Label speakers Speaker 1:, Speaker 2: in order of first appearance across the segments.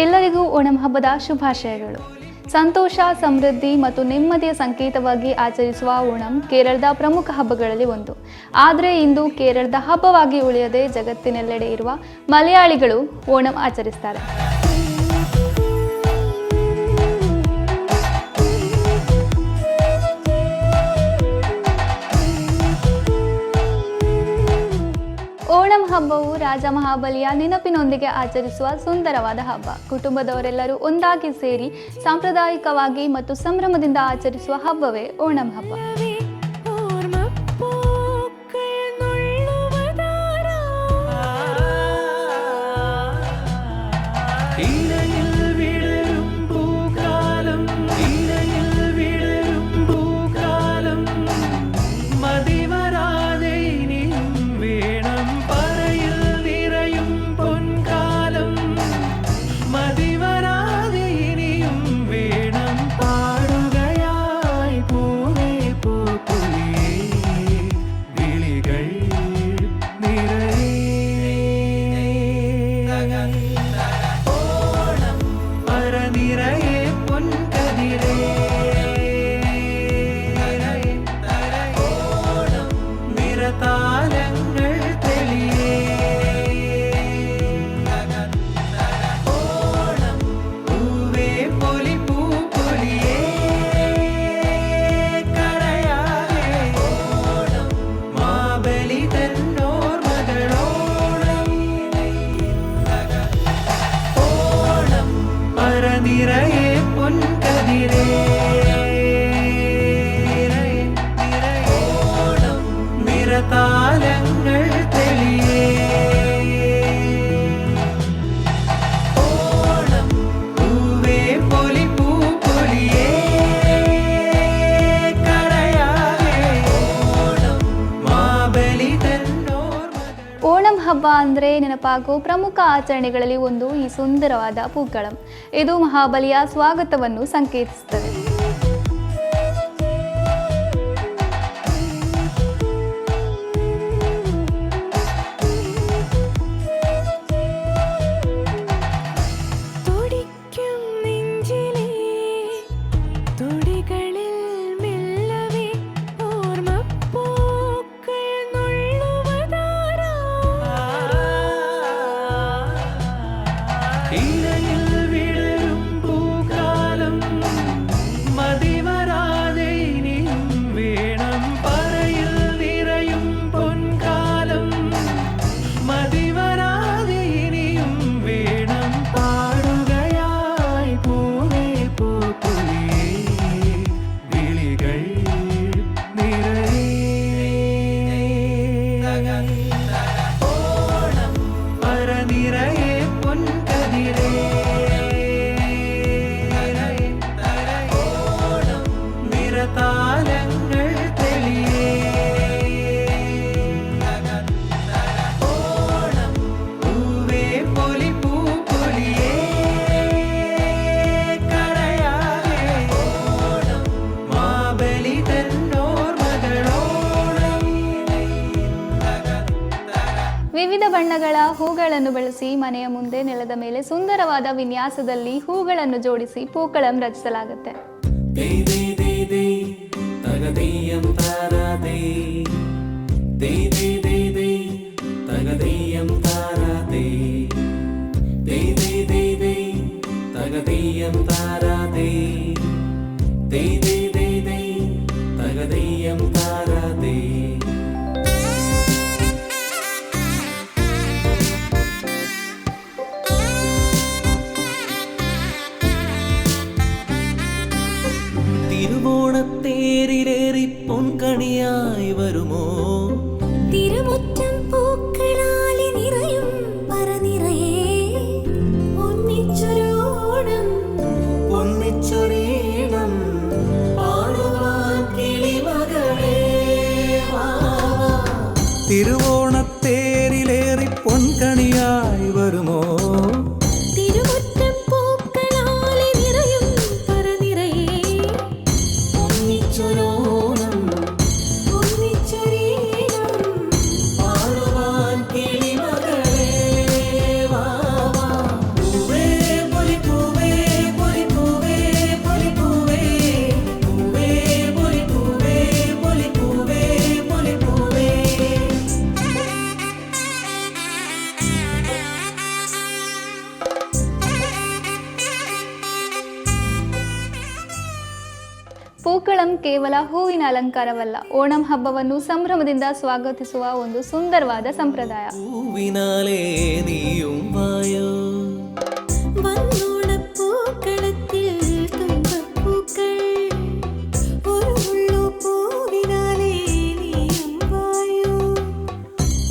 Speaker 1: ಎಲ್ಲರಿಗೂ ಓಣಂ ಹಬ್ಬದ ಶುಭಾಶಯಗಳು. ಸಂತೋಷ, ಸಮೃದ್ಧಿ ಮತ್ತು ನೆಮ್ಮದಿಯ ಸಂಕೇತವಾಗಿ ಆಚರಿಸುವ ಓಣಂ ಕೇರಳದ ಪ್ರಮುಖ ಹಬ್ಬಗಳಲ್ಲಿ ಒಂದು. ಆದರೆ ಇಂದು ಕೇರಳದ ಹಬ್ಬವಾಗಿ ಉಳಿಯದೆ ಜಗತ್ತಿನೆಲ್ಲೆಡೆ ಇರುವ ಮಲಯಾಳಿಗಳು ಓಣಂ ಆಚರಿಸ್ತಾರೆ. ಓಣಂ ಹಬ್ಬವು ರಾಜ ಮಹಾಬಲಿಯ ನೆನಪಿನೊಂದಿಗೆ ಆಚರಿಸುವ ಸುಂದರವಾದ ಹಬ್ಬ. ಕುಟುಂಬದವರೆಲ್ಲರೂ ಒಂದಾಗಿ ಸೇರಿ ಸಾಂಪ್ರದಾಯಿಕವಾಗಿ ಮತ್ತು ಸಂಭ್ರಮದಿಂದ ಆಚರಿಸುವ ಹಬ್ಬವೇ ಓಣಂ ಹಬ್ಬ. ಓಣಂ ಹಬ್ಬ ಅಂದರೆ ನೆನಪಾಗೋ ಪ್ರಮುಖ ಆಚರಣೆಗಳಲ್ಲಿ ಒಂದು ಈ ಸುಂದರವಾದ ಪೂಕಳಂ. ಇದು ಮಹಾಬಲಿಯ ಸ್ವಾಗತವನ್ನು ಸಂಕೇತಿಸುತ್ತದೆ. ವಿವಿಧ ಬಣ್ಣಗಳ ಹೂಗಳನ್ನು ಬಳಸಿ ಮನೆಯ ಮುಂದೆ ನೆಲದ ಮೇಲೆ ಸುಂದರವಾದ ವಿನ್ಯಾಸದಲ್ಲಿ ಹೂಗಳನ್ನು ಜೋಡಿಸಿ ಪೂಕಳಂ ರಚಿಸಲಾಗುತ್ತೆ.
Speaker 2: തിരുവോണത്തേരിലേറി പൊൻകണിയായി വരുമോ?
Speaker 3: തിരുമുറ്റം പൂക്കളാലെ നിറയും പറനിറയെ ഒന്നിച്ചൊരോണം
Speaker 2: ഒന്നിച്ചൊരീണം പാടുവാൻ കിളിമകളേ വാ. തിരുവോണത്തേരിലേറി പൊൻകണിയായി വരുമോ?
Speaker 3: ഒന്നിച്ചൊരോണം ഒന്നിച്ചൊരീണം
Speaker 1: ಪೂಕ್ಕಳಂ ಕೇವಲ ಹೂವಿನ ಅಲಂಕಾರವಲ್ಲ, ಓಣಂ ಹಬ್ಬವನ್ನು ಸಂಭ್ರಮದಿಂದ ಸ್ವಾಗತಿಸುವ ಒಂದು ಸುಂದರವಾದ ಸಂಪ್ರದಾಯ.
Speaker 2: പൂവിനാലേ നീയും വായോ
Speaker 3: വന്നോണപ്പൂക്കളത്തിൽ തുമ്പപ്പൂക്കൾ ഒരു മുള്ളു പൂവിനാലേ നീയും വായോ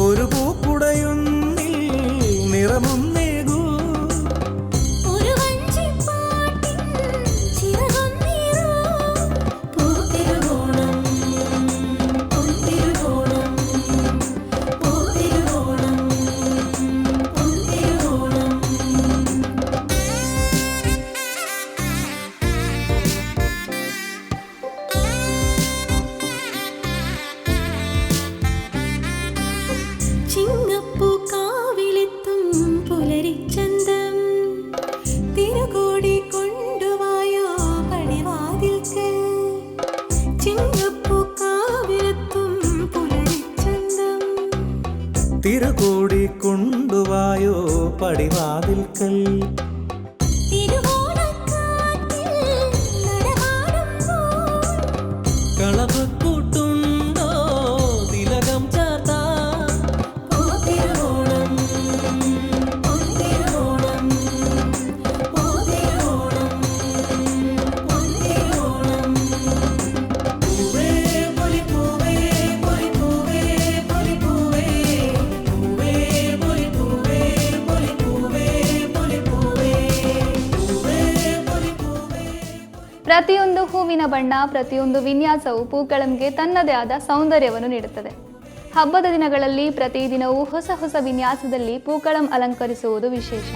Speaker 2: ഒരു പൂക്കുടയൊന്നിൽ നിറമൊന്നേകൂ
Speaker 3: ഒരു വഞ്ചിപ്പാട്ടിൻ ചിറകൊന്നീറോ പൂത്തിരുവോണം പൊന്തിരുവോണം പൂത്തിരുവോണം പൊന്തിരുവോണം ചിങ്ങപ്പൂ കാവിലെത്തും പുലരിച്ചന്തം തിരുകോടി കൊണ്ടുവായോ പടിവാതിൽക്കൽ ചിങ്ങപ്പൂ കാവിലെത്തും പുലരിച്ചന്തം
Speaker 2: തിരുകൂടി കൊണ്ടുവായോ പടിവാതിൽക്കൽ
Speaker 3: തിരുവോണക്കാറ്റിൽ നടമാടുമ്പോൾ
Speaker 2: കളഭക്കൂട്ടുണ്ടോ തിലകം ചാർത്താ
Speaker 3: പൂത്തിരുവോണം പൊന്തിരുവോണം പൂത്തിരുവോണം പൊന്തിരുവോണം
Speaker 2: പൂവേ പൊലി പൂവേ പൊലി പൂവേ പൊലി പൂവേ പൂവേ പൊലി പൂവേ പൊലി പൂവേ പൊലി പൂവേ പൂവേ പൊലി പൂവേ.
Speaker 1: ಪ್ರತಿಯೊಂದು ಹೂವಿನ ಬಣ್ಣ, ಪ್ರತಿಯೊಂದು ವಿನ್ಯಾಸವು ಪೂಕ್ಕಳಂಗೆ ತನ್ನದೇ ಆದ ಸೌಂದರ್ಯವನ್ನು ನೀಡುತ್ತದೆ. ಹಬ್ಬದ ದಿನಗಳಲ್ಲಿ ಪ್ರತಿದಿನವೂ ಹೊಸ ಹೊಸ ವಿನ್ಯಾಸದಲ್ಲಿ ಪೂಕ್ಕಳಂ ಅಲಂಕರಿಸುವುದು ವಿಶೇಷ.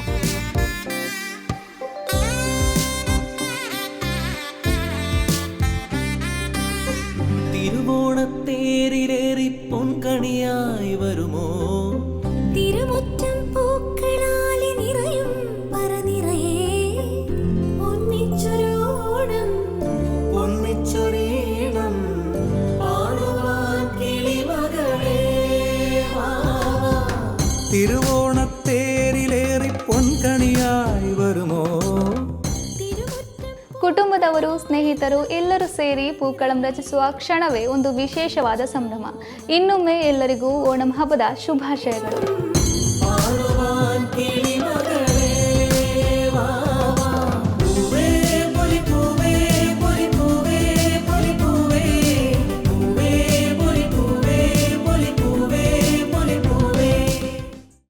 Speaker 2: തിരുവോണത്തേരിലേറി പൊൻകണിയായി വരുമോ
Speaker 3: തിരുമുറ്റം പൂക്കളാലെ നിറയും പറനിറയെ ഒന്നിച്ചൊരോണം
Speaker 2: ഒന്നിച്ചൊരീണം പാടുവാൻ കിളിമകളേ വാ. തിരുവോണത്തേരിലേറി പൊൻകണിയായി വരുമോ
Speaker 1: ಕುಟುಂಬದವರು, ಸ್ನೇಹಿತರು ಎಲ್ಲರೂ ಸೇರಿ ಪೂಕ್ಕಳಂ ರಚಿಸುವ ಕ್ಷಣವೇ ಒಂದು ವಿಶೇಷವಾದ ಸಂಭ್ರಮ. ಇನ್ನೊಮ್ಮೆ ಎಲ್ಲರಿಗೂ ಓಣಂ ಹಬ್ಬದ ಶುಭಾಶಯಗಳು.